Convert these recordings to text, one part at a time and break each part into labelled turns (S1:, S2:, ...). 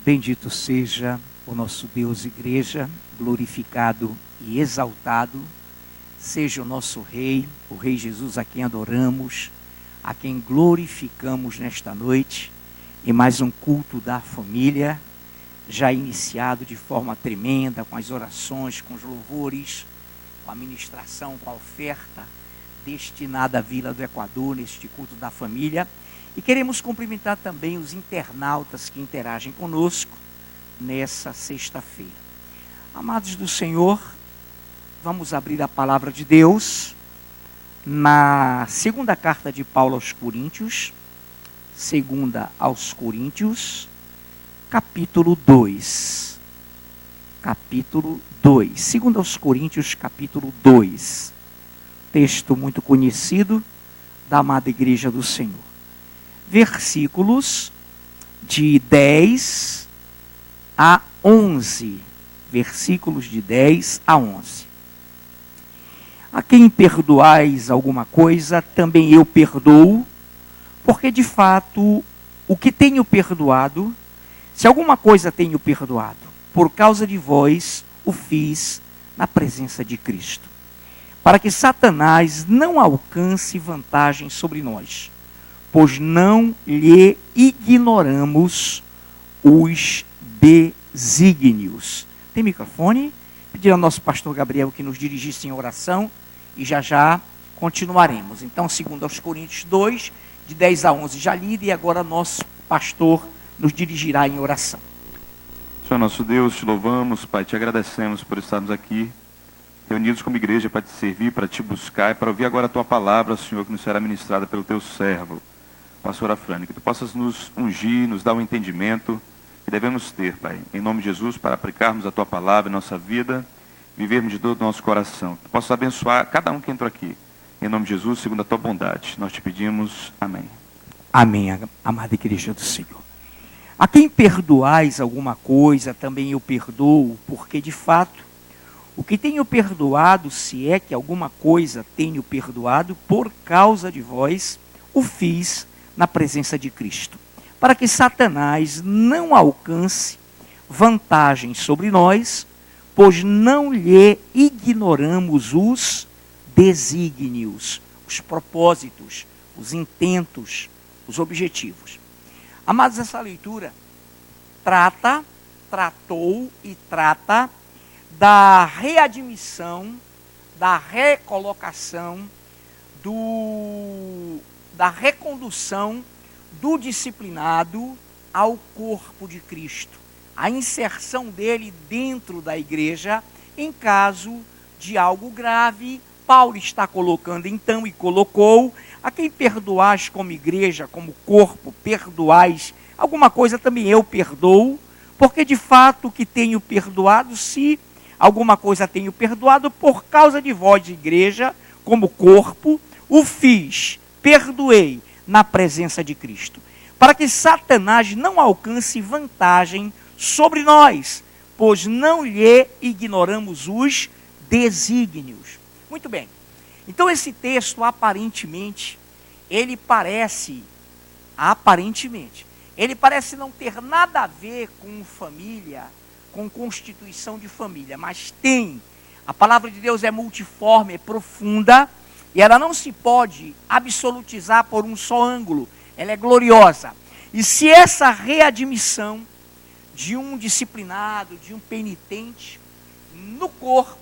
S1: Bendito seja o nosso Deus, igreja, glorificado e exaltado. Seja o nosso Rei, o Rei Jesus, a quem adoramos, a quem glorificamos nesta noite, em mais um culto da família, já iniciado de forma tremenda, com as orações, com os louvores, com a ministração, com a oferta destinada à Vila do Equador, neste culto da família. E queremos cumprimentar também os internautas que interagem conosco nessa sexta-feira. Amados do Senhor, vamos abrir a palavra de Deus na segunda carta de Paulo aos Coríntios, capítulo 2. Capítulo 2. Segunda aos Coríntios, capítulo 2. Texto muito conhecido da amada Igreja do Senhor. Versículos de 10 a 11. Versículos de 10 a 11. A quem perdoais alguma coisa, também eu perdoo, porque de fato o que tenho perdoado, se alguma coisa tenho perdoado, por causa de vós o fiz na presença de Cristo, para que Satanás não alcance vantagem sobre nós, pois não lhe ignoramos os desígnios. Tem microfone? Pedir ao nosso pastor Gabriel que nos dirigisse em oração e já continuaremos. Então, segundo aos Coríntios 2, de 10 a 11 já lido, e agora nosso pastor nos dirigirá em oração.
S2: Senhor nosso Deus, te louvamos, Pai, te agradecemos por estarmos aqui, reunidos como igreja para te servir, para te buscar e para ouvir agora a tua palavra, Senhor, que nos será ministrada pelo teu servo, pastor Afrânio, que tu possas nos ungir, nos dar um entendimento que devemos ter, Pai, em nome de Jesus, para aplicarmos a tua palavra em nossa vida, vivermos de todo o nosso coração. Que tu possas abençoar cada um que entrou aqui, em nome de Jesus, segundo a tua bondade. Nós te pedimos, amém.
S1: Amém, amada Igreja do Senhor. A quem perdoais alguma coisa, também eu perdoo, porque de fato, o que tenho perdoado, se é que alguma coisa tenho perdoado, por causa de vós, o fiz na presença de Cristo, para que Satanás não alcance vantagem sobre nós, pois não lhe ignoramos os desígnios, os propósitos, os intentos, os objetivos. Amados, essa leitura tratou e trata da readmissão, da recolocação, da recondução do disciplinado ao corpo de Cristo. A inserção dele dentro da igreja em caso de algo grave. Paulo está colocando então, e colocou: a quem perdoais como igreja, como corpo, perdoais alguma coisa, também eu perdoo, porque de fato o que tenho perdoado, se alguma coisa tenho perdoado, por causa de vós, igreja, como corpo, o fiz, perdoei na presença de Cristo, para que Satanás não alcance vantagem sobre nós, pois não lhe ignoramos os desígnios. Muito bem. Então esse texto, aparentemente, ele parece não ter nada a ver com família, com constituição de família, mas tem. A palavra de Deus é multiforme, é profunda, e ela não se pode absolutizar por um só ângulo. Ela é gloriosa. E se essa readmissão de um disciplinado, de um penitente no corpo,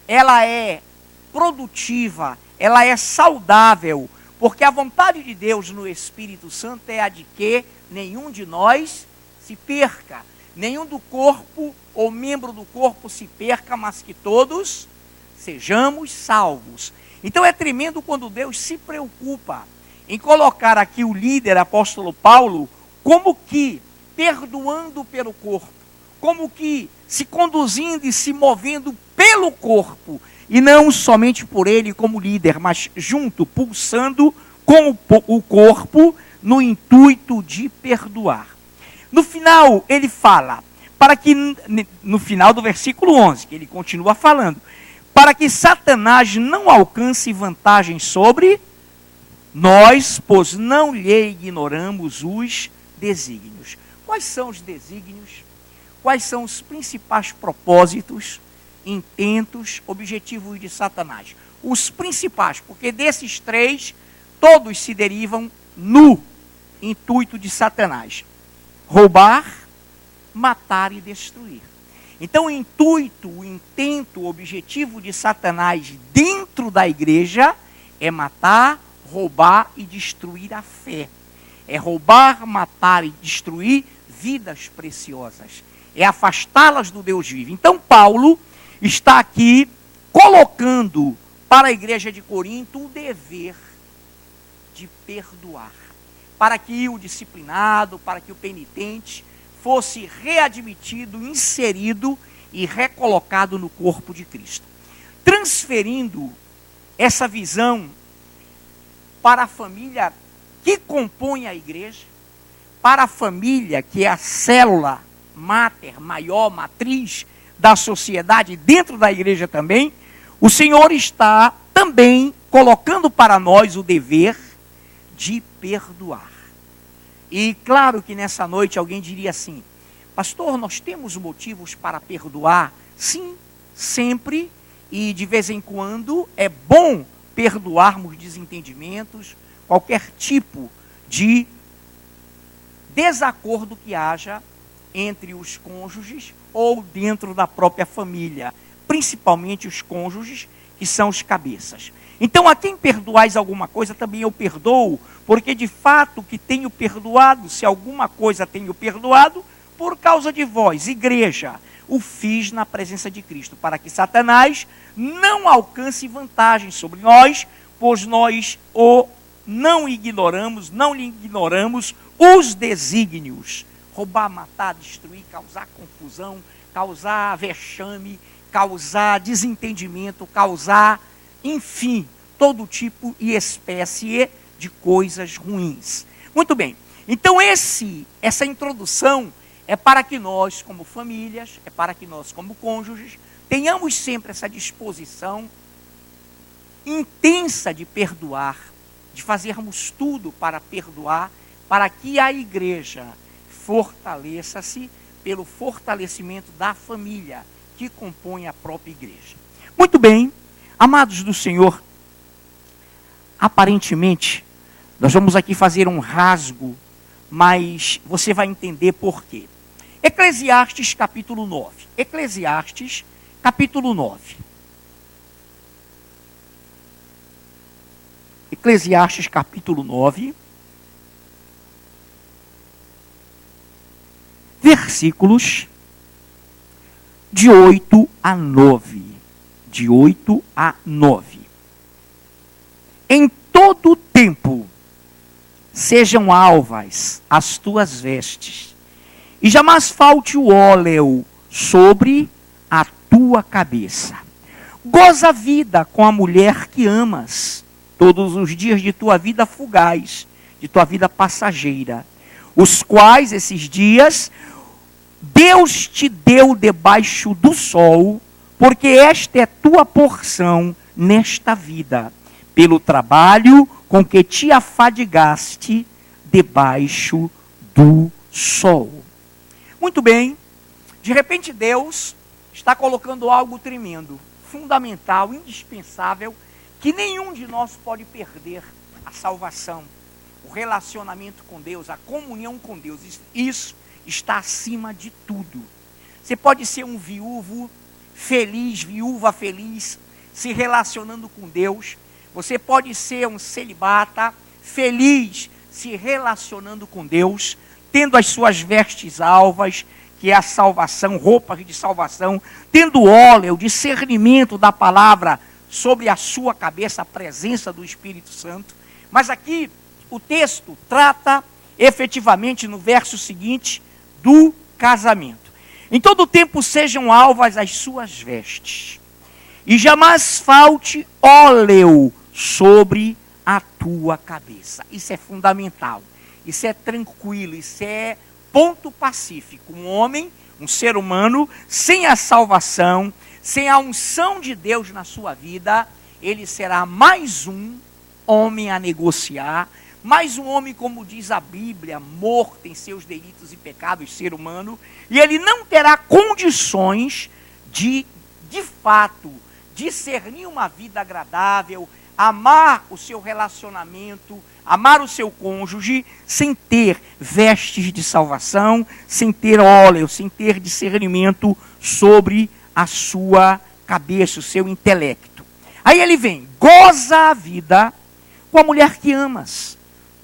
S1: ela é produtiva, ela é saudável, porque a vontade de Deus no Espírito Santo é a de que nenhum de nós se perca, nenhum do corpo ou membro do corpo se perca, mas que todos sejamos salvos. Então é tremendo quando Deus se preocupa em colocar aqui o líder, apóstolo Paulo, como que perdoando pelo corpo, como que se conduzindo e se movendo pelo corpo, e não somente por ele como líder, mas junto, pulsando com o corpo no intuito de perdoar. No final ele fala, para que, no final do versículo 11, que ele continua falando, para que Satanás não alcance vantagem sobre nós, pois não lhe ignoramos os desígnios. Quais são os desígnios? quais são os principais propósitos, intentos, objetivos de Satanás. Os principais, porque desses três, todos se derivam no intuito de Satanás: roubar, matar e destruir. Então o intuito, o intento, o objetivo de Satanás dentro da igreja é matar, roubar e destruir a fé. É roubar, matar e destruir vidas preciosas. É afastá-las do Deus vivo. Então Paulo está aqui colocando para a igreja de Corinto o dever de perdoar, para que o disciplinado, para que o penitente fosse readmitido, inserido e recolocado no corpo de Cristo. Transferindo essa visão para a família que compõe a igreja, para a família que é a célula máter, maior, matriz da sociedade, dentro da igreja também, o Senhor está também colocando para nós o dever de perdoar. E claro que nessa noite alguém diria assim: pastor, nós temos motivos para perdoar? Sim, sempre, e de vez em quando é bom perdoarmos desentendimentos, qualquer tipo de desacordo que haja entre os cônjuges ou dentro da própria família, principalmente os cônjuges, que são os cabeças. Então, a quem perdoais alguma coisa, também eu perdoo, porque de fato que tenho perdoado, se alguma coisa tenho perdoado, por causa de vós, igreja, o fiz na presença de Cristo, para que Satanás não alcance vantagem sobre nós, pois nós não ignoramos os desígnios: roubar, matar, destruir, causar confusão, causar vexame, causar desentendimento, causar, enfim, todo tipo e espécie de coisas ruins. Muito bem, então essa introdução é para que nós, como famílias, é para que nós, como cônjuges, tenhamos sempre essa disposição intensa de perdoar, de fazermos tudo para perdoar, para que a igreja fortaleça-se pelo fortalecimento da família que compõe a própria igreja. Muito bem, amados do Senhor, aparentemente, nós vamos aqui fazer um rasgo, mas você vai entender por quê. Eclesiastes capítulo 9. Eclesiastes capítulo 9. Eclesiastes capítulo 9. Versículos de 8 a 9. De 8 a 9. Em todo o tempo sejam alvas as tuas vestes, e jamais falte o óleo sobre a tua cabeça. Goza a vida com a mulher que amas, todos os dias de tua vida fugaz, de tua vida passageira, os quais esses dias Deus te deu debaixo do sol, porque esta é tua porção nesta vida, pelo trabalho com que te afadigaste debaixo do sol. Muito bem, de repente Deus está colocando algo tremendo, fundamental, indispensável, que nenhum de nós pode perder: a salvação, o relacionamento com Deus, a comunhão com Deus. Isso está acima de tudo. Você pode ser um viúvo feliz, viúva feliz, se relacionando com Deus. Você pode ser um celibata feliz, se relacionando com Deus, tendo as suas vestes alvas, que é a salvação, roupas de salvação, tendo óleo, discernimento da palavra sobre a sua cabeça, a presença do Espírito Santo. Mas aqui o texto trata efetivamente no verso seguinte do casamento. Em todo tempo sejam alvas as suas vestes, e jamais falte óleo sobre a tua cabeça. Isso é fundamental, isso é tranquilo, isso é ponto pacífico. Um homem, um ser humano, sem a salvação, sem a unção de Deus na sua vida, ele será mais um homem a negociar, mas um homem, como diz a Bíblia, morto em seus delitos e pecados, ser humano, e ele não terá condições de fato, discernir uma vida agradável, amar o seu relacionamento, amar o seu cônjuge, sem ter vestes de salvação, sem ter óleo, sem ter discernimento sobre a sua cabeça, o seu intelecto. Aí ele vem, goza a vida com a mulher que amas,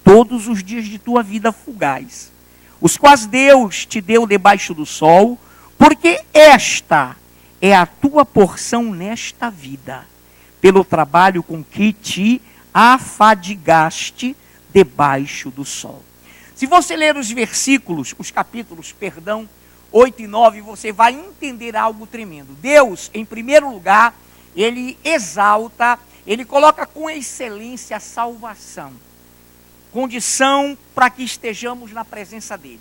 S1: todos os dias de tua vida fugaz, os quais Deus te deu debaixo do sol, porque esta é a tua porção nesta vida, pelo trabalho com que te afadigaste debaixo do sol. Se você ler os versículos, os capítulos, 8 e 9, você vai entender algo tremendo. Deus, em primeiro lugar, ele exalta, ele coloca com excelência a salvação, condição para que estejamos na presença dele.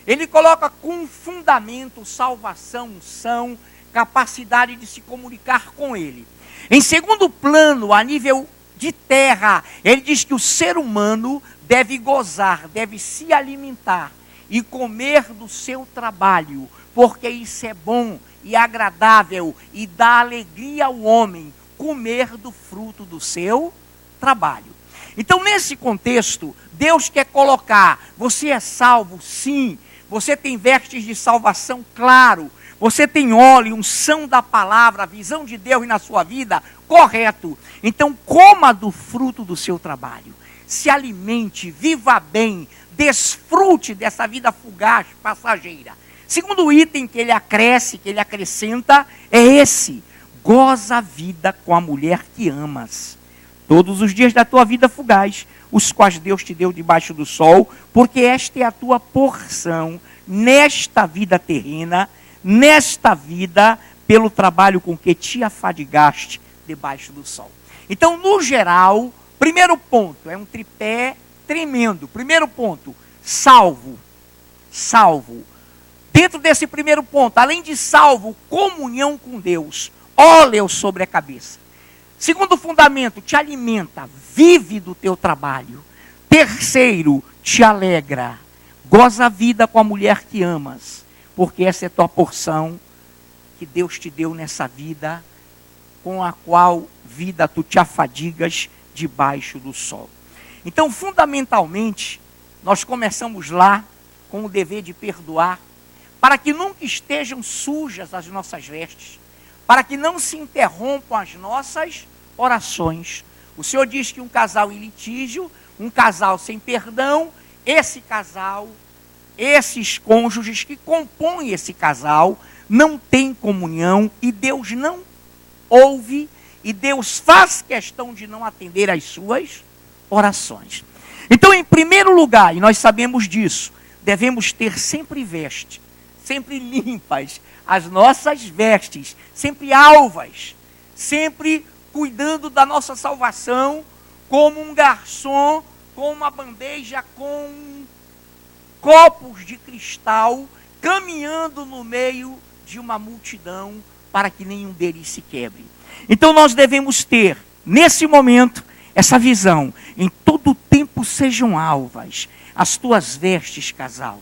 S1: Ele coloca com fundamento salvação, unção, capacidade de se comunicar com ele. Em segundo plano, a nível de terra, ele diz que o ser humano deve gozar, deve se alimentar e comer do seu trabalho, porque isso é bom e agradável e dá alegria ao homem, comer do fruto do seu trabalho. Então, nesse contexto, Deus quer colocar, você é salvo, sim, você tem vestes de salvação, claro, você tem óleo, unção da palavra, a visão de Deus na sua vida, correto. Então, coma do fruto do seu trabalho, se alimente, viva bem, desfrute dessa vida fugaz, passageira. Segundo item que ele acresce, que ele acrescenta, é esse: goza a vida com a mulher que amas, todos os dias da tua vida fugaz, os quais Deus te deu debaixo do sol, porque esta é a tua porção nesta vida terrena, nesta vida, pelo trabalho com que te afadigaste debaixo do sol. Então, no geral, primeiro ponto, é um tripé tremendo. Primeiro ponto, salvo. Salvo. Dentro desse primeiro ponto, além de salvo, comunhão com Deus, óleo sobre a cabeça. Segundo fundamento, te alimenta, vive do teu trabalho. Terceiro, te alegra, goza a vida com a mulher que amas, porque essa é a tua porção que Deus te deu nessa vida, com a qual vida tu te afadigas debaixo do sol. Então, fundamentalmente, nós começamos lá com o dever de perdoar, para que nunca estejam sujas as nossas vestes, para que não se interrompam as nossas orações. O Senhor diz que um casal em litígio, um casal sem perdão, esse casal, esses cônjuges que compõem esse casal, não tem comunhão e Deus não ouve, e Deus faz questão de não atender às suas orações. Então, em primeiro lugar, e nós sabemos disso, devemos ter sempre veste, sempre limpas, as nossas vestes, sempre alvas, sempre cuidando da nossa salvação, como um garçom, com uma bandeja, com copos de cristal, caminhando no meio de uma multidão, para que nenhum deles se quebre. Então nós devemos ter, nesse momento, essa visão: em todo tempo sejam alvas as tuas vestes, casal,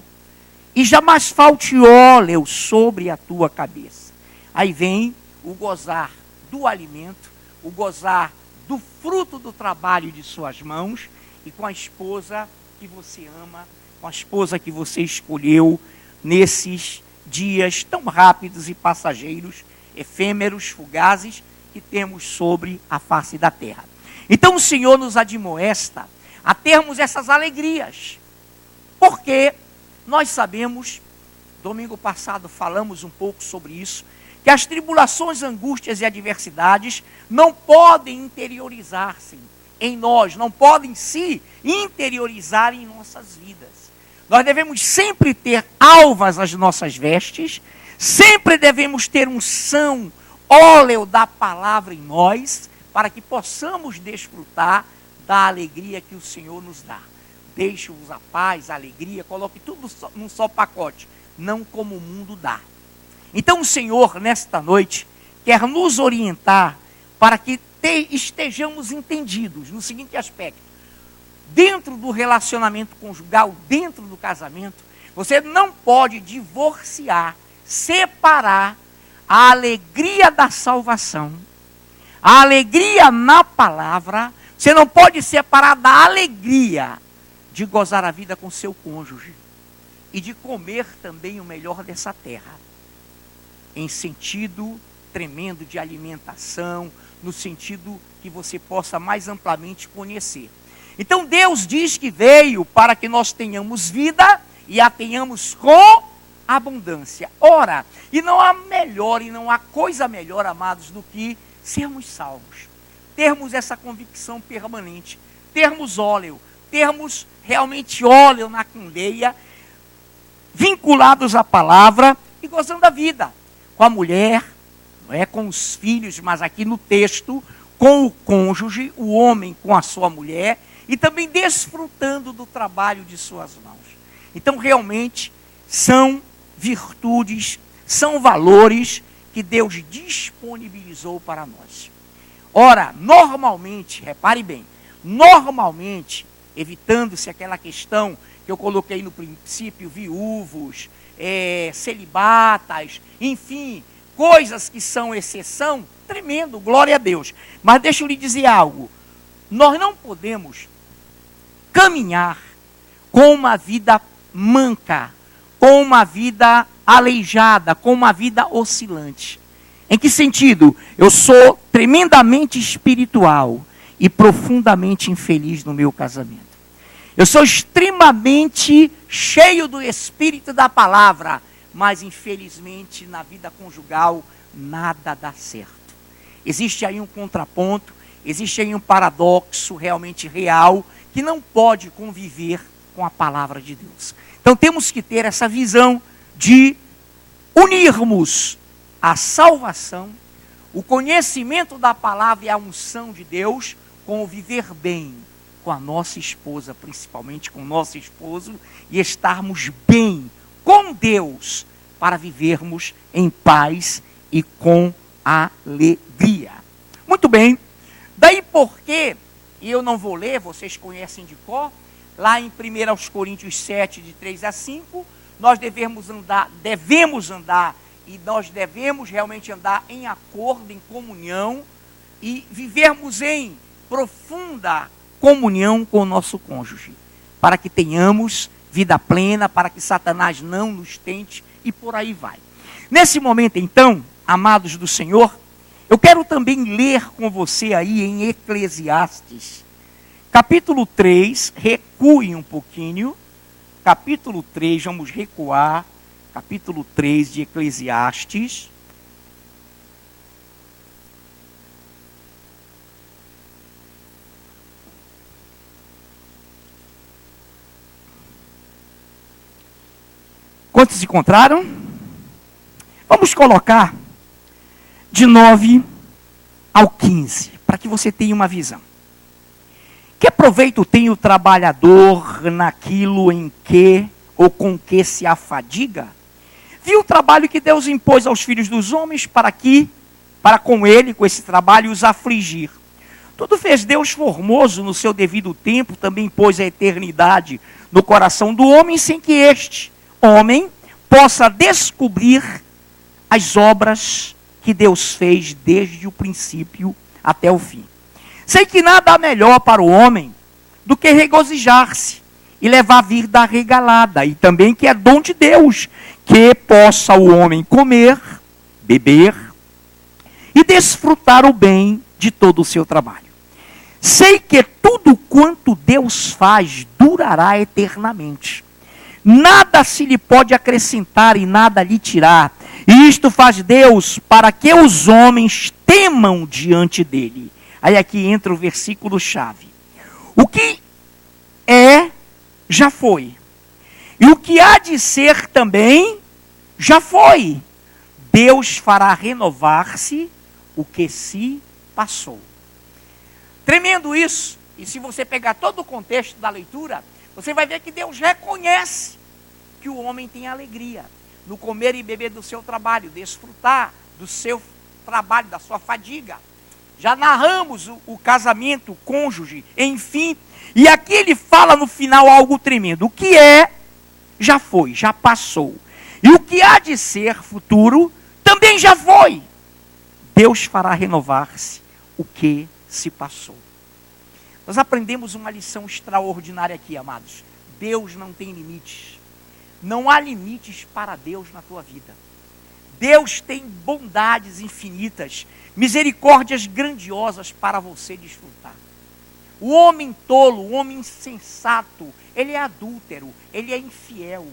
S1: e jamais falte óleo sobre a tua cabeça. Aí vem o gozar do alimento, o gozar do fruto do trabalho de suas mãos, e com a esposa que você ama, com a esposa que você escolheu nesses dias tão rápidos e passageiros, efêmeros, fugazes, que temos sobre a face da terra. Então o Senhor nos admoesta a termos essas alegrias, porque nós sabemos, domingo passado falamos um pouco sobre isso, que as tribulações, angústias e adversidades não podem interiorizar-se em nós, não podem se interiorizar em nossas vidas. Nós devemos sempre ter alvas as nossas vestes, sempre devemos ter unção, óleo da palavra em nós, para que possamos desfrutar da alegria que o Senhor nos dá. Deixe-vos a paz, a alegria, coloque tudo num só pacote, não como o mundo dá. Então o Senhor, nesta noite, quer nos orientar para que estejamos entendidos no seguinte aspecto: dentro do relacionamento conjugal, dentro do casamento, você não pode divorciar, separar a alegria da salvação, a alegria na palavra. Você não pode separar da alegria de gozar a vida com seu cônjuge e de comer também o melhor dessa terra, em sentido tremendo de alimentação, no sentido que você possa mais amplamente conhecer. Então Deus diz que veio para que nós tenhamos vida e a tenhamos com abundância. Ora, e não há melhor e não há coisa melhor, amados, do que sermos salvos, termos essa convicção permanente, termos óleo, termos realmente óleo na candeia, vinculados à palavra e gozando da vida, com a mulher, não é com os filhos, mas aqui no texto, com o cônjuge, o homem com a sua mulher, e também desfrutando do trabalho de suas mãos. Então realmente são virtudes, são valores que Deus disponibilizou para nós. Ora, normalmente, repare bem, normalmente, evitando-se aquela questão que eu coloquei no princípio, viúvos, celibatas, enfim, coisas que são exceção, tremendo, glória a Deus. Mas deixa eu lhe dizer algo, nós não podemos caminhar com uma vida manca, com uma vida aleijada, com uma vida oscilante. Em que sentido? Eu sou tremendamente espiritual e profundamente infeliz no meu casamento. Eu sou extremamente cheio do Espírito da palavra, mas infelizmente na vida conjugal nada dá certo. Existe aí um contraponto, existe aí um paradoxo realmente real, que não pode conviver com a palavra de Deus. Então temos que ter essa visão de unirmos a salvação, o conhecimento da palavra e a unção de Deus com o viver bem com a nossa esposa, principalmente com o nosso esposo, e estarmos bem com Deus para vivermos em paz e com alegria. Muito bem, daí porque, e eu não vou ler, vocês conhecem de cor, lá em 1 Coríntios 7, de 3 a 5, nós devemos andar e nós devemos realmente andar em acordo, em comunhão e vivermos em profunda comunhão com o nosso cônjuge, para que tenhamos vida plena, para que Satanás não nos tente e por aí vai. Nesse momento então, amados do Senhor, eu quero também ler com você aí em Eclesiastes, capítulo 3, recue um pouquinho, capítulo 3, vamos recuar, capítulo 3 de Eclesiastes. Quantos encontraram? Vamos colocar de 9 ao 15, para que você tenha uma visão. Que proveito tem o trabalhador naquilo em que ou com que se afadiga? Viu o trabalho que Deus impôs aos filhos dos homens para com ele, com esse trabalho, os afligir. Tudo fez Deus formoso no seu devido tempo, também pôs a eternidade no coração do homem, sem que este homem possa descobrir as obras que Deus fez desde o princípio até o fim. Sei que nada há melhor para o homem do que regozijar-se e levar a vida regalada, e também que é dom de Deus, que possa o homem comer, beber e desfrutar o bem de todo o seu trabalho. Sei que tudo quanto Deus faz durará eternamente. Nada se lhe pode acrescentar e nada lhe tirar. E isto faz Deus para que os homens temam diante dele. Aí aqui entra o versículo chave. O que é, já foi. E o que há de ser também, já foi. Deus fará renovar-se o que se passou. Tremendo isso. E se você pegar todo o contexto da leitura, você vai ver que Deus reconhece que o homem tem alegria no comer e beber do seu trabalho, desfrutar do seu trabalho, da sua fadiga. Já narramos o casamento, o cônjuge, enfim. E aqui ele fala no final algo tremendo. O que é, já foi, já passou. E o que há de ser futuro, também já foi. Deus fará renovar-se o que se passou. Nós aprendemos uma lição extraordinária aqui, amados. Deus não tem limites. Não há limites para Deus na tua vida. Deus tem bondades infinitas, misericórdias grandiosas para você desfrutar. O homem tolo, o homem insensato, ele é adúltero, ele é infiel.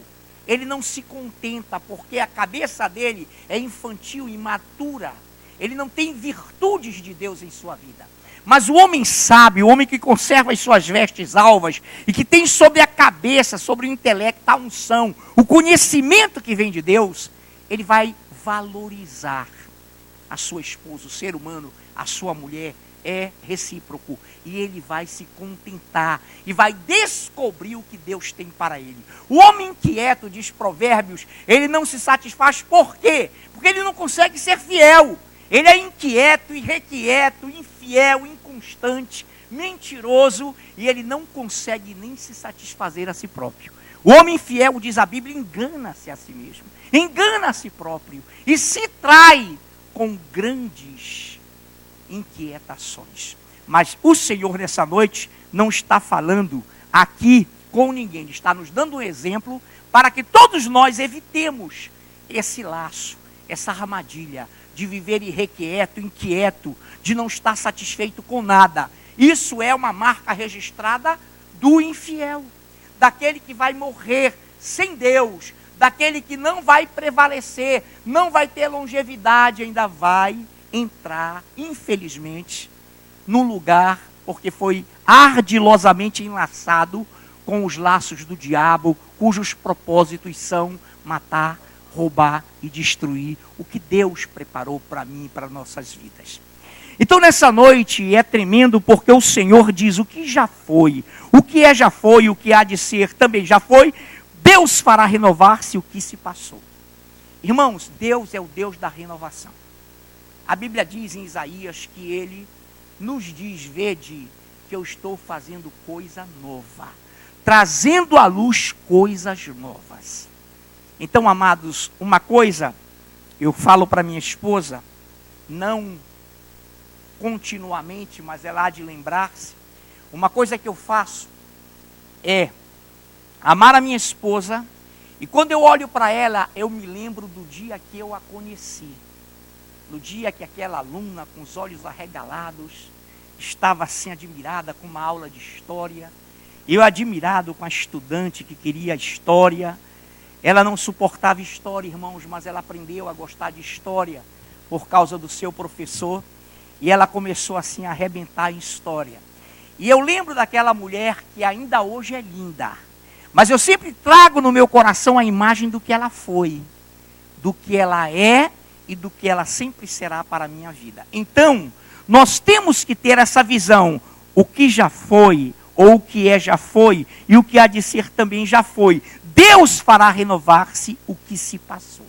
S1: Ele não se contenta porque a cabeça dele é infantil, imatura. Ele não tem virtudes de Deus em sua vida. Mas o homem sábio, o homem que conserva as suas vestes alvas e que tem sobre a cabeça, sobre o intelecto, a unção, o conhecimento que vem de Deus, ele vai valorizar a sua esposa, o ser humano, a sua mulher, é recíproco. E ele vai se contentar e vai descobrir o que Deus tem para ele. O homem inquieto, diz Provérbios, ele não se satisfaz. Por quê? Porque ele não consegue ser fiel. Ele é inquieto, irrequieto, infiel, inconstante, mentiroso, e ele não consegue nem se satisfazer a si próprio. O homem infiel, diz a Bíblia, engana-se a si mesmo, engana a si próprio e se trai com grandes inquietações. Mas o Senhor nessa noite não está falando aqui com ninguém, ele está nos dando um exemplo para que todos nós evitemos esse laço, essa armadilha de viver irrequieto, inquieto, de não estar satisfeito com nada. Isso é uma marca registrada do infiel, daquele que vai morrer sem Deus, daquele que não vai prevalecer, não vai ter longevidade, ainda vai entrar, infelizmente, num lugar, porque foi ardilosamente enlaçado com os laços do diabo, cujos propósitos são matar, roubar e destruir o que Deus preparou para mim e para nossas vidas. Então nessa noite é tremendo porque o Senhor diz o que já foi, o que é já foi, o que há de ser também já foi. Deus fará renovar-se o que se passou. Irmãos, Deus é o Deus da renovação. A Bíblia diz em Isaías que ele nos diz: vede que eu estou fazendo coisa nova, trazendo à luz coisas novas. Então, amados, uma coisa eu falo para minha esposa, não continuamente, mas ela há de lembrar-se. Uma coisa que eu faço é amar a minha esposa, e quando eu olho para ela, eu me lembro do dia que eu a conheci. No dia que aquela aluna, com os olhos arregalados, estava assim admirada com uma aula de história. Eu admirado com a estudante que queria história. Ela não suportava história, irmãos, mas ela aprendeu a gostar de história por causa do seu professor. E ela começou assim a arrebentar em história. E eu lembro daquela mulher que ainda hoje é linda. Mas eu sempre trago no meu coração a imagem do que ela foi, do que ela é e do que ela sempre será para a minha vida. Então, nós temos que ter essa visão. O que já foi, ou o que é já foi, e o que há de ser também já foi. Deus fará renovar-se o que se passou.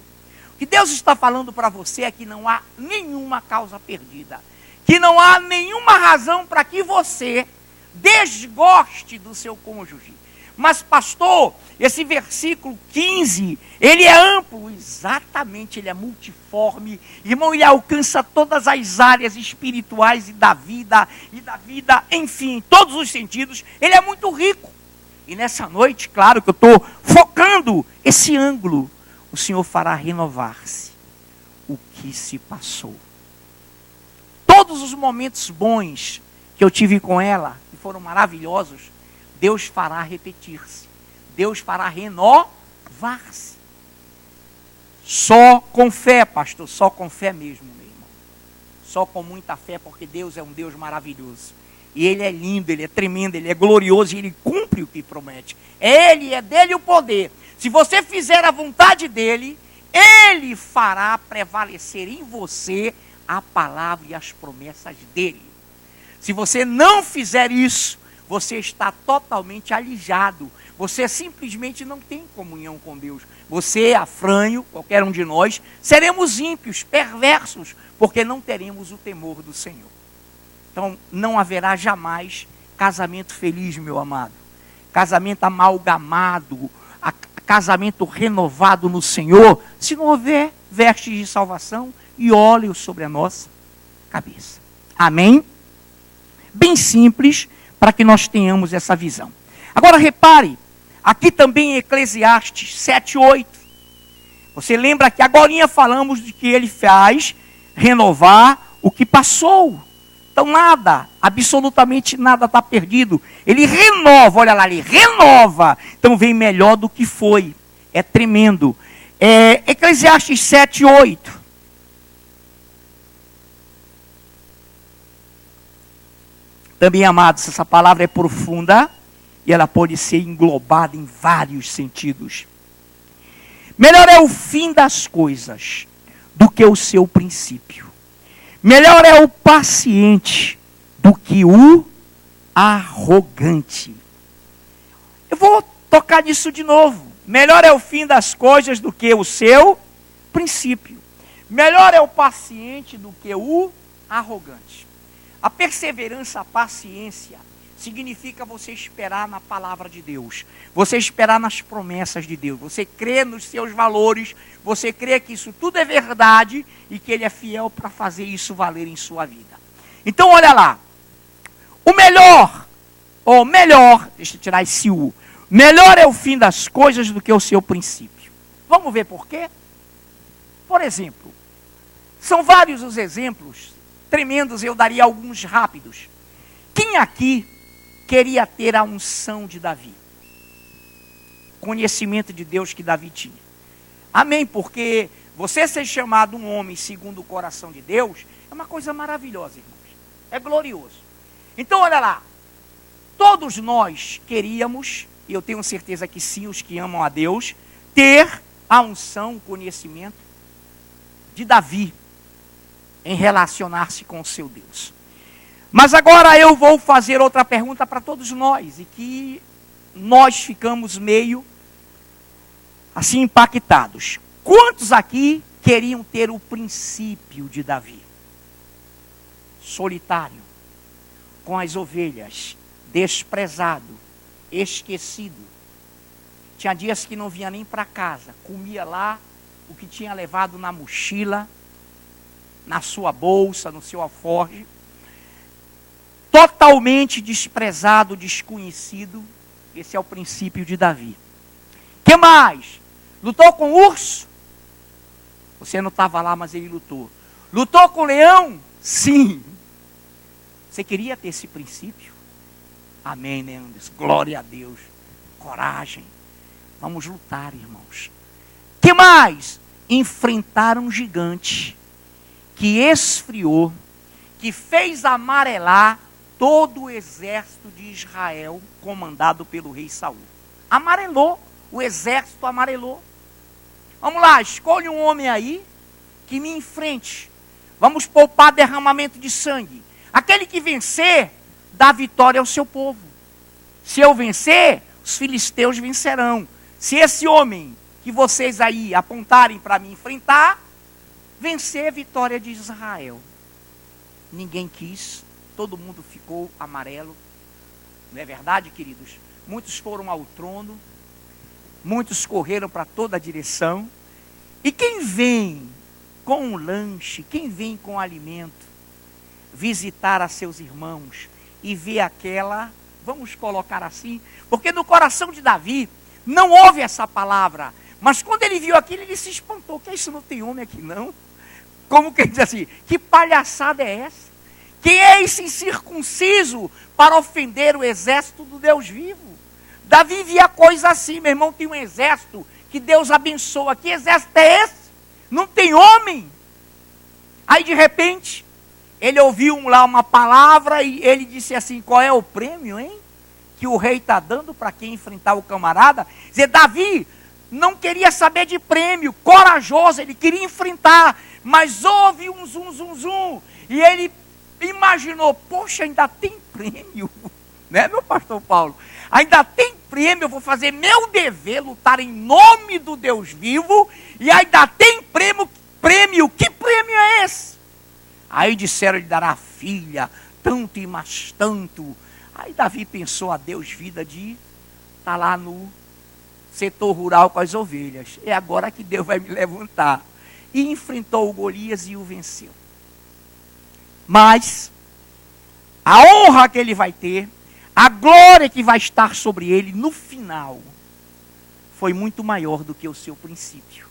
S1: O que Deus está falando para você é que não há nenhuma causa perdida. Que não há nenhuma razão para que você desgoste do seu cônjuge. Mas pastor, esse versículo 15, ele é amplo, exatamente, ele é multiforme. Irmão, ele alcança todas as áreas espirituais e da vida, enfim, em todos os sentidos. Ele é muito rico. E nessa noite, claro que eu estou focando esse ângulo. O Senhor fará renovar-se o que se passou. Todos os momentos bons que eu tive com ela, que foram maravilhosos, Deus fará repetir-se. Deus fará renovar-se. Só com fé, pastor, só com fé mesmo, meu irmão. Só com muita fé, porque Deus é um Deus maravilhoso. E Ele é lindo, Ele é tremendo, Ele é glorioso e Ele cumpre o que promete. Ele é dele o poder. Se você fizer a vontade dEle, Ele fará prevalecer em você a palavra e as promessas dEle. Se você não fizer isso, você está totalmente alijado. Você simplesmente não tem comunhão com Deus. Você, afranho, qualquer um de nós, seremos ímpios, perversos, porque não teremos o temor do Senhor. Então não haverá jamais casamento feliz, meu amado. Casamento amalgamado, casamento renovado no Senhor, se não houver vestes de salvação e óleo sobre a nossa cabeça. Amém? Bem simples, para que nós tenhamos essa visão. Agora repare, aqui também em Eclesiastes 7:8. Você lembra que agorinha falamos de que ele faz renovar o que passou. Então nada, absolutamente nada está perdido. Ele renova, olha lá, ele renova. Então vem melhor do que foi. É tremendo. Eclesiastes 7:8. Também, amados, essa palavra é profunda e ela pode ser englobada em vários sentidos. Melhor é o fim das coisas do que o seu princípio. Melhor é o paciente do que o arrogante. Eu vou tocar nisso de novo. Melhor é o fim das coisas do que o seu princípio. Melhor é o paciente do que o arrogante. A perseverança, a paciência, significa você esperar na palavra de Deus. Você esperar nas promessas de Deus. Você crer nos seus valores. Você crê que isso tudo é verdade e que Ele é fiel para fazer isso valer em sua vida. Então olha lá. O melhor, deixa eu tirar esse U. Melhor é o fim das coisas do que o seu princípio. Vamos ver por quê? Por exemplo, são vários os exemplos tremendos, eu daria alguns rápidos. Quem aqui queria ter a unção de Davi? Conhecimento de Deus que Davi tinha. Amém, porque você ser chamado um homem segundo o coração de Deus é uma coisa maravilhosa, irmãos. É glorioso. Então olha lá, todos nós queríamos, e eu tenho certeza que sim, os que amam a Deus, ter a unção, o conhecimento de Davi em relacionar-se com o seu Deus. Mas agora eu vou fazer outra pergunta para todos nós, e que nós ficamos meio assim impactados. Quantos aqui queriam ter o princípio de Davi? Solitário, com as ovelhas, desprezado, esquecido. Tinha dias que não vinha nem para casa, comia lá o que tinha levado na mochila, na sua bolsa, no seu alforje. Totalmente desprezado, desconhecido. Esse é o princípio de Davi. Que mais? Lutou com o urso? Você não estava lá, mas ele lutou. Lutou com o leão? Sim. Você queria ter esse princípio? Amém, né? Glória a Deus. Coragem. Vamos lutar, irmãos. Que mais? Enfrentar um gigante que esfriou, que fez amarelar todo o exército de Israel, comandado pelo rei Saul. Amarelou, o exército amarelou. Vamos lá, escolhe um homem aí que me enfrente. Vamos poupar derramamento de sangue. Aquele que vencer, dá vitória ao seu povo. Se eu vencer, os filisteus vencerão. Se esse homem que vocês aí apontarem para me enfrentar, vencer a vitória de Israel. Ninguém quis, todo mundo ficou amarelo. Não é verdade, queridos? Muitos foram ao trono, muitos correram para toda a direção. E quem vem com um lanche, quem vem com alimento, visitar a seus irmãos e ver aquela, vamos colocar assim, porque no coração de Davi não houve essa palavra, mas quando ele viu aquilo, ele se espantou. Que isso, não tem homem aqui não? Como que ele diz assim, que palhaçada é essa? Quem é esse incircunciso para ofender o exército do Deus vivo? Davi via coisa assim, meu irmão, tem um exército que Deus abençoa. Que exército é esse? Não tem homem. Aí de repente, ele ouviu lá uma palavra e ele disse assim, qual é o prêmio, hein? Que o rei está dando para quem enfrentar o camarada? Dizer, Davi não queria saber de prêmio, corajoso, ele queria enfrentar, mas houve um zum, e ele imaginou, poxa, ainda tem prêmio, né, meu pastor Paulo? Ainda tem prêmio, eu vou fazer meu dever, lutar em nome do Deus vivo, e ainda tem prêmio, que prêmio é esse? Aí disseram, ele dará filha, tanto e mais tanto. Aí Davi pensou, a Deus vida de estar lá no setor rural com as ovelhas. É agora que Deus vai me levantar. E enfrentou o Golias e o venceu. Mas a honra que ele vai ter, a glória que vai estar sobre ele no final, foi muito maior do que o seu princípio.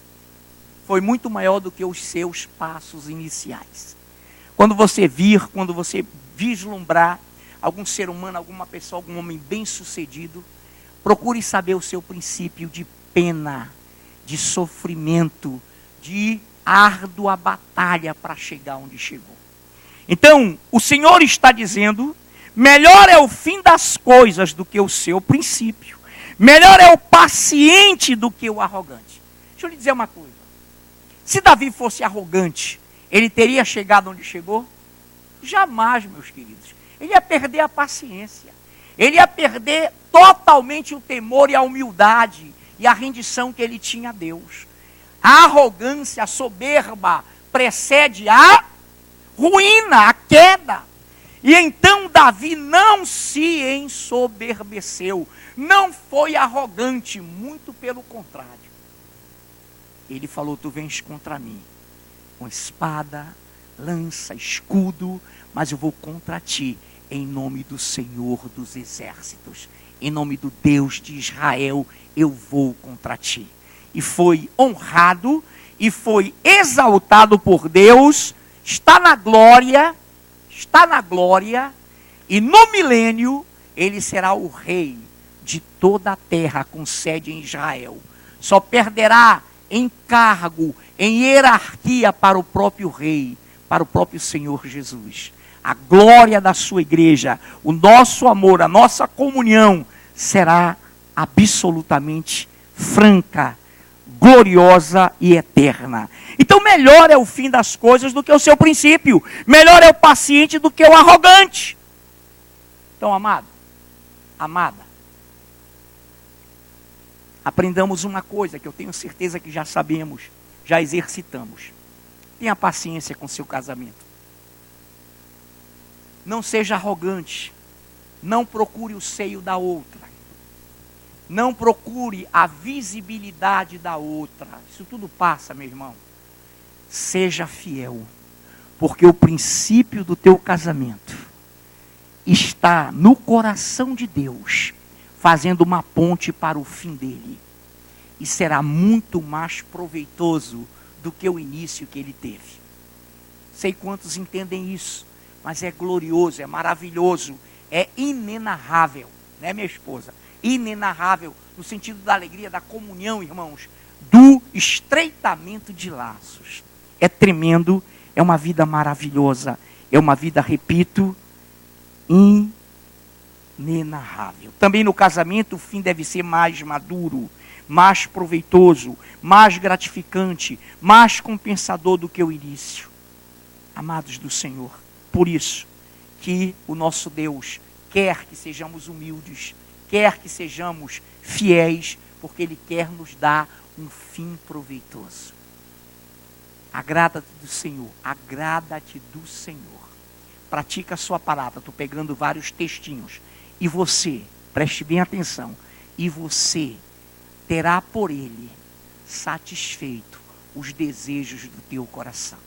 S1: Foi muito maior do que os seus passos iniciais. Quando você vir, quando você vislumbrar algum ser humano, alguma pessoa, algum homem bem-sucedido, procure saber o seu princípio de pena, de sofrimento, de árdua batalha para chegar onde chegou. Então, o Senhor está dizendo, melhor é o fim das coisas do que o seu princípio. Melhor é o paciente do que o arrogante. Deixa eu lhe dizer uma coisa. Se Davi fosse arrogante, ele teria chegado onde chegou? Jamais, meus queridos. Ele ia perder a paciência. Ele ia perder totalmente o temor e a humildade e a rendição que ele tinha a Deus. A arrogância, a soberba precede a ruína, a queda. E então Davi não se ensoberbeceu, não foi arrogante, muito pelo contrário. Ele falou, tu vens contra mim com espada, lança, escudo, mas eu vou contra ti em nome do Senhor dos exércitos, em nome do Deus de Israel, eu vou contra ti. E foi honrado, e foi exaltado por Deus, está na glória, e no milênio, ele será o rei de toda a terra, com sede em Israel. Só perderá em cargo, em hierarquia para o próprio rei, para o próprio Senhor Jesus. A glória da sua igreja, o nosso amor, a nossa comunhão será absolutamente franca, gloriosa e eterna. Então melhor é o fim das coisas do que o seu princípio. Melhor é o paciente do que o arrogante. Então, amado, amada, aprendamos uma coisa que eu tenho certeza que já sabemos, já exercitamos. Tenha paciência com seu casamento. Não seja arrogante. Não procure o seio da outra. Não procure a visibilidade da outra. Isso tudo passa, meu irmão. Seja fiel. Porque o princípio do teu casamento está no coração de Deus, fazendo uma ponte para o fim dele. E será muito mais proveitoso do que o início que ele teve. Sei quantos entendem isso, mas é glorioso, é maravilhoso, é inenarrável, né, minha esposa? Inenarrável, no sentido da alegria, da comunhão, irmãos, do estreitamento de laços. É tremendo, é uma vida maravilhosa, é uma vida, repito, inenarrável. Também no casamento o fim deve ser mais maduro, mais proveitoso, mais gratificante, mais compensador do que o início. Amados do Senhor, por isso que o nosso Deus quer que sejamos humildes, quer que sejamos fiéis, porque Ele quer nos dar um fim proveitoso. Agrada-te do Senhor, agrada-te do Senhor. Pratica a sua palavra. Estou pegando vários textinhos. E você, preste bem atenção, e você terá por Ele satisfeito os desejos do teu coração.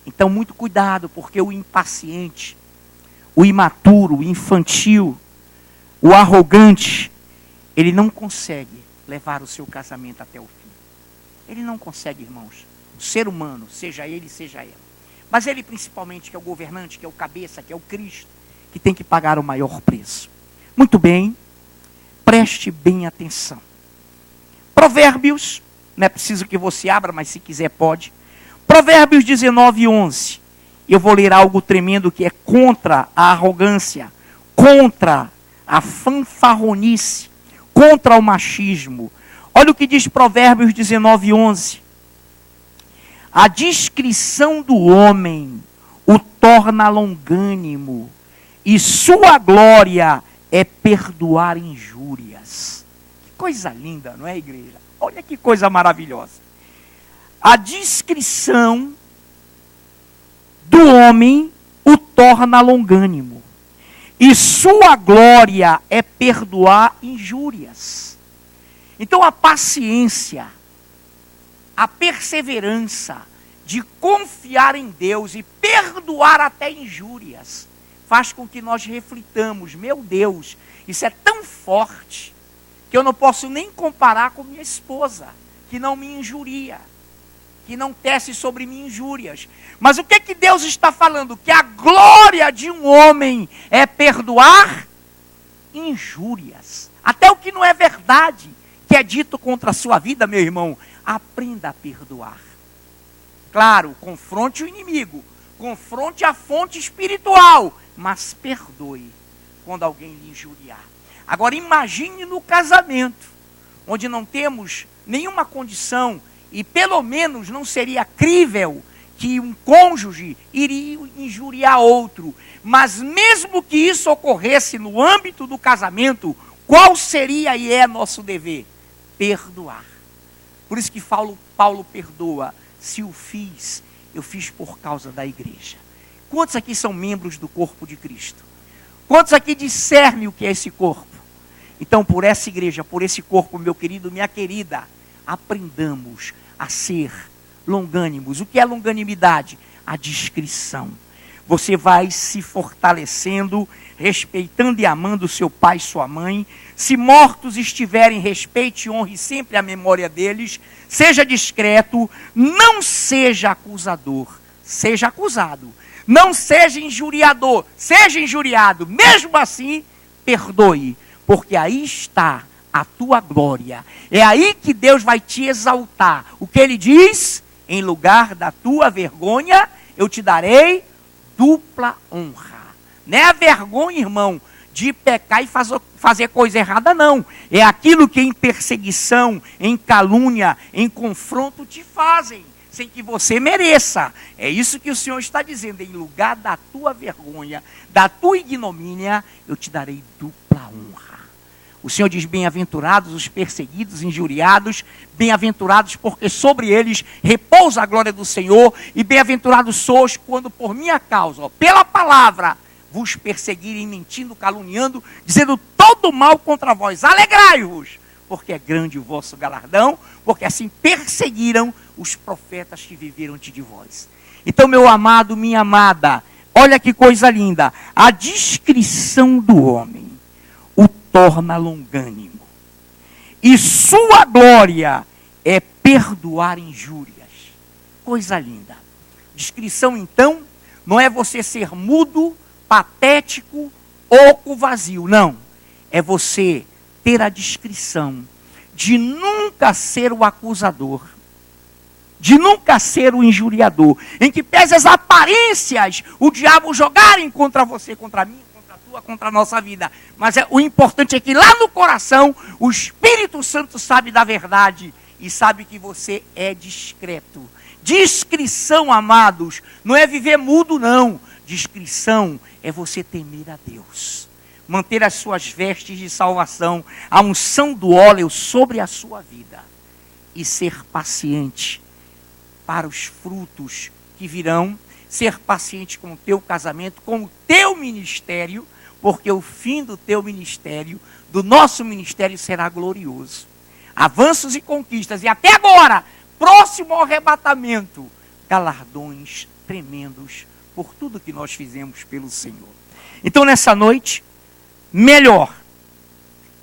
S1: Então, muito cuidado, porque o impaciente, o imaturo, o infantil, o arrogante, ele não consegue levar o seu casamento até o fim. Ele não consegue, irmãos. O ser humano, seja ele, seja ela. Mas ele principalmente, que é o governante, que é o cabeça, que é o Cristo, que tem que pagar o maior preço. Muito bem, preste bem atenção. Provérbios, não é preciso que você abra, mas se quiser pode. Provérbios 19:11. Eu vou ler algo tremendo que é contra a arrogância, contra a fanfarronice, contra o machismo. Olha o que diz Provérbios 19:11. A discrição do homem o torna longânimo, e sua glória é perdoar injúrias. Que coisa linda, não é, igreja? Olha que coisa maravilhosa. A discrição do homem o torna longânimo. E sua glória é perdoar injúrias. Então a paciência, a perseverança de confiar em Deus e perdoar até injúrias, faz com que nós reflitamos, meu Deus, isso é tão forte, que eu não posso nem comparar com minha esposa, que não me injuria, que não tece sobre mim injúrias. Mas o que que Deus está falando? Que a glória de um homem é perdoar injúrias. Até o que não é verdade, que é dito contra a sua vida, meu irmão, aprenda a perdoar. Claro, confronte o inimigo, confronte a fonte espiritual, mas perdoe quando alguém lhe injuriar. Agora imagine no casamento, onde não temos nenhuma condição, e pelo menos não seria crível que um cônjuge iria injuriar outro. Mas mesmo que isso ocorresse no âmbito do casamento, qual seria e é nosso dever? Perdoar. Por isso que Paulo perdoa. Se o fiz, eu fiz por causa da igreja. Quantos aqui são membros do corpo de Cristo? Quantos aqui discernem o que é esse corpo? Então, por essa igreja, por esse corpo, meu querido, minha querida, aprendamos a ser longânimos. O que é longanimidade? A discrição. Você vai se fortalecendo, respeitando e amando seu pai e sua mãe. Se mortos estiverem, respeite e honre sempre a memória deles. Seja discreto, não seja acusador, seja acusado. Não seja injuriador, seja injuriado. Mesmo assim, perdoe, porque aí está a tua glória. É aí que Deus vai te exaltar. O que ele diz? Em lugar da tua vergonha, eu te darei dupla honra. Não é a vergonha, irmão, de pecar e fazer coisa errada, não. É aquilo que em perseguição, em calúnia, em confronto te fazem, sem que você mereça. É isso que o Senhor está dizendo. Em lugar da tua vergonha, da tua ignomínia, eu te darei dupla honra. O Senhor diz, bem-aventurados os perseguidos, injuriados, bem-aventurados porque sobre eles repousa a glória do Senhor, e bem-aventurados sois quando por minha causa, pela palavra, vos perseguirem, mentindo, caluniando, dizendo todo mal contra vós. Alegrai-vos, porque é grande o vosso galardão, porque assim perseguiram os profetas que viveram antes de vós. Então, meu amado, minha amada, olha que coisa linda, a discrição do homem o torna longânimo, e sua glória é perdoar injúrias. Coisa linda. Discrição, então, não é você ser mudo, patético, oco, vazio, não. É você ter a discrição de nunca ser o acusador, de nunca ser o injuriador, em que pese as aparências, o diabo jogarem contra você, contra mim, contra a nossa vida, mas o importante é que lá no coração o Espírito Santo sabe da verdade e sabe que você é discreto. Discrição, amados, não é viver mudo, não. Discrição é você temer a Deus, manter as suas vestes de salvação, a unção do óleo sobre a sua vida e ser paciente para os frutos que virão, ser paciente com o teu casamento, com o teu ministério, porque o fim do teu ministério, do nosso ministério, será glorioso. Avanços e conquistas, e até agora, próximo ao arrebatamento, galardões tremendos por tudo que nós fizemos pelo Senhor. Então, nessa noite, melhor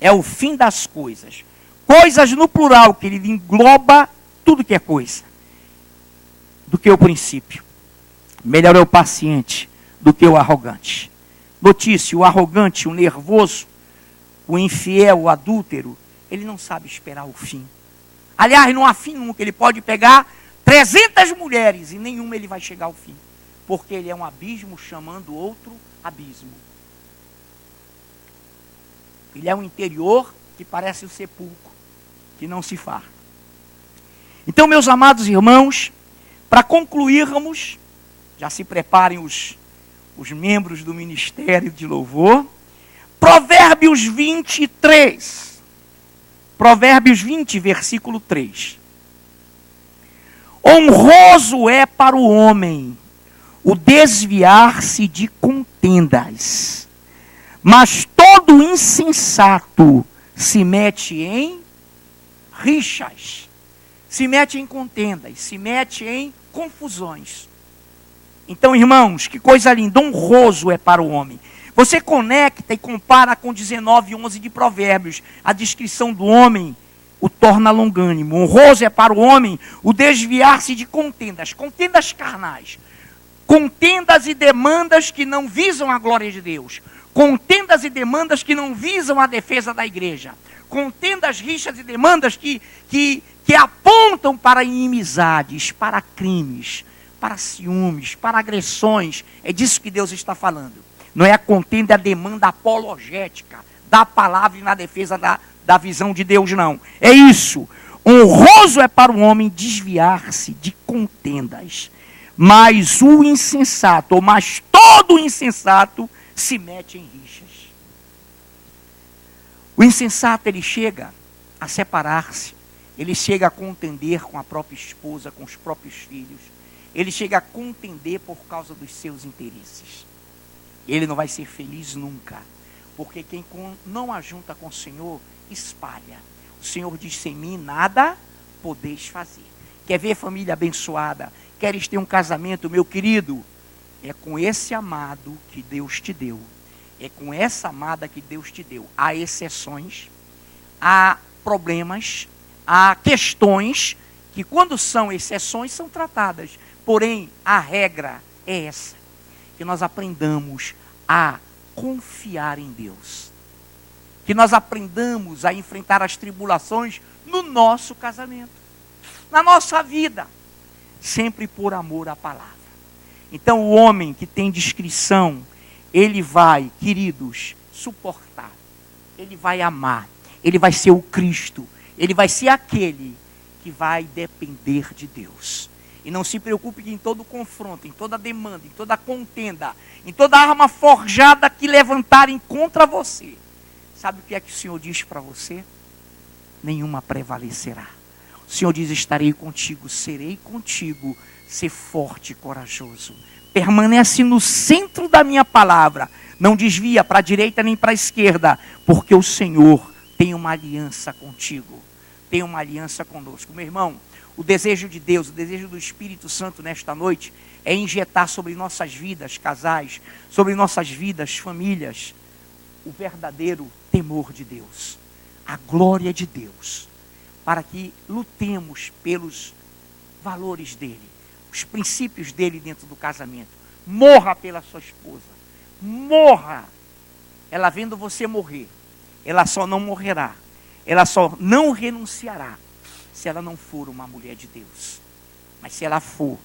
S1: é o fim das coisas. Coisas no plural, que ele engloba tudo que é coisa, do que o princípio. Melhor é o paciente do que o arrogante. Notícia, o arrogante, o nervoso, o infiel, o adúltero, ele não sabe esperar o fim. Aliás, não há fim nunca. Ele pode pegar 300 mulheres e nenhuma ele vai chegar ao fim. Porque ele é um abismo chamando outro abismo. Ele é um interior que parece o sepulcro, que não se farta. Então, meus amados irmãos, para concluirmos, já se preparem os membros do Ministério de Louvor. Provérbios 23. Provérbios 20, versículo 3. Honroso é para o homem o desviar-se de contendas. Mas todo insensato se mete em rixas, se mete em contendas, se mete em confusões. Então, irmãos, que coisa linda, honroso é para o homem. Você conecta e compara com 19:11 de Provérbios. A descrição do homem o torna longânimo. Honroso é para o homem o desviar-se de contendas, contendas carnais, contendas e demandas que não visam a glória de Deus, contendas e demandas que não visam a defesa da igreja, contendas, rixas e demandas que apontam para inimizades, para crimes, para ciúmes, para agressões. É disso que Deus está falando. Não é a contenda, é a demanda apologética da palavra e na defesa da visão de Deus, não. É isso. Honroso é para o homem desviar-se de contendas, mas o insensato, ou mais todo insensato, se mete em rixas. O insensato, ele chega a separar-se, ele chega a contender com a própria esposa, com os próprios filhos, ele chega a contender por causa dos seus interesses. Ele não vai ser feliz nunca, porque quem não ajunta com o Senhor, espalha. O Senhor diz: sem mim nada podeis fazer. Quer ver família abençoada? Queres ter um casamento, meu querido? É com esse amado que Deus te deu. É com essa amada que Deus te deu. Há exceções, há problemas, há questões que, quando são exceções, são tratadas. Porém, a regra é essa: que nós aprendamos a confiar em Deus. Que nós aprendamos a enfrentar as tribulações no nosso casamento, na nossa vida, sempre por amor à palavra. Então, o homem que tem discrição, ele vai, queridos, suportar, ele vai amar, ele vai ser o Cristo, ele vai ser aquele que vai depender de Deus. E não se preocupe que em todo confronto, em toda demanda, em toda contenda, em toda arma forjada que levantarem contra você, sabe o que é que o Senhor diz para você? Nenhuma prevalecerá. O Senhor diz: estarei contigo, serei contigo, ser forte e corajoso. Permanece no centro da minha palavra, não desvia para a direita nem para a esquerda, porque o Senhor tem uma aliança contigo, tem uma aliança conosco. Meu irmão, o desejo de Deus, o desejo do Espírito Santo nesta noite é injetar sobre nossas vidas, casais, sobre nossas vidas, famílias, o verdadeiro temor de Deus, a glória de Deus, para que lutemos pelos valores dele, os princípios dele dentro do casamento. Morra pela sua esposa, morra. Ela vendo você morrer, ela só não morrerá, ela só não renunciará se ela não for uma mulher de Deus. Mas se ela for,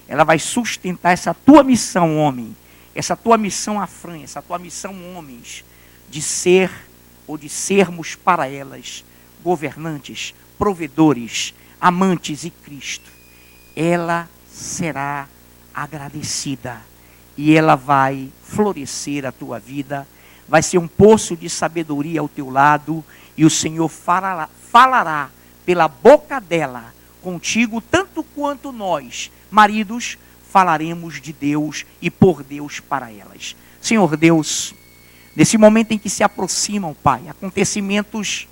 S1: ela vai sustentar essa tua missão, homem, essa tua missão afrã, essa tua missão, homens, de ser ou de sermos para elas governantes, provedores, amantes e Cristo. Ela será agradecida e ela vai florescer a tua vida, vai ser um poço de sabedoria ao teu lado, e o Senhor falará pela boca dela contigo, tanto quanto nós, maridos, falaremos de Deus e por Deus para elas. Senhor Deus, nesse momento em que se aproximam, Pai, acontecimentos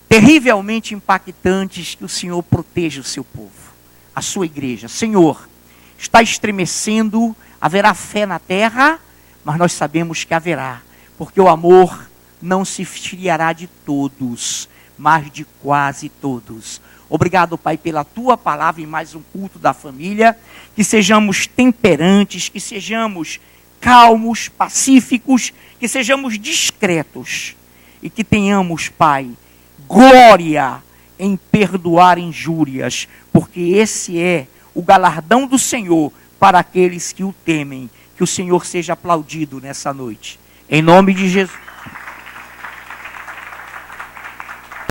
S1: terrivelmente impactantes, que o Senhor proteja o seu povo, a sua igreja. Senhor, está estremecendo, haverá fé na terra, mas nós sabemos que haverá, porque o amor não se esfriará de todos, mas de quase todos. Obrigado, Pai, pela tua palavra e mais um culto da família, que sejamos temperantes, que sejamos calmos, pacíficos, que sejamos discretos e que tenhamos, Pai, glória em perdoar injúrias, porque esse é o galardão do Senhor para aqueles que o temem. Que o Senhor seja aplaudido nessa noite. Em nome de Jesus.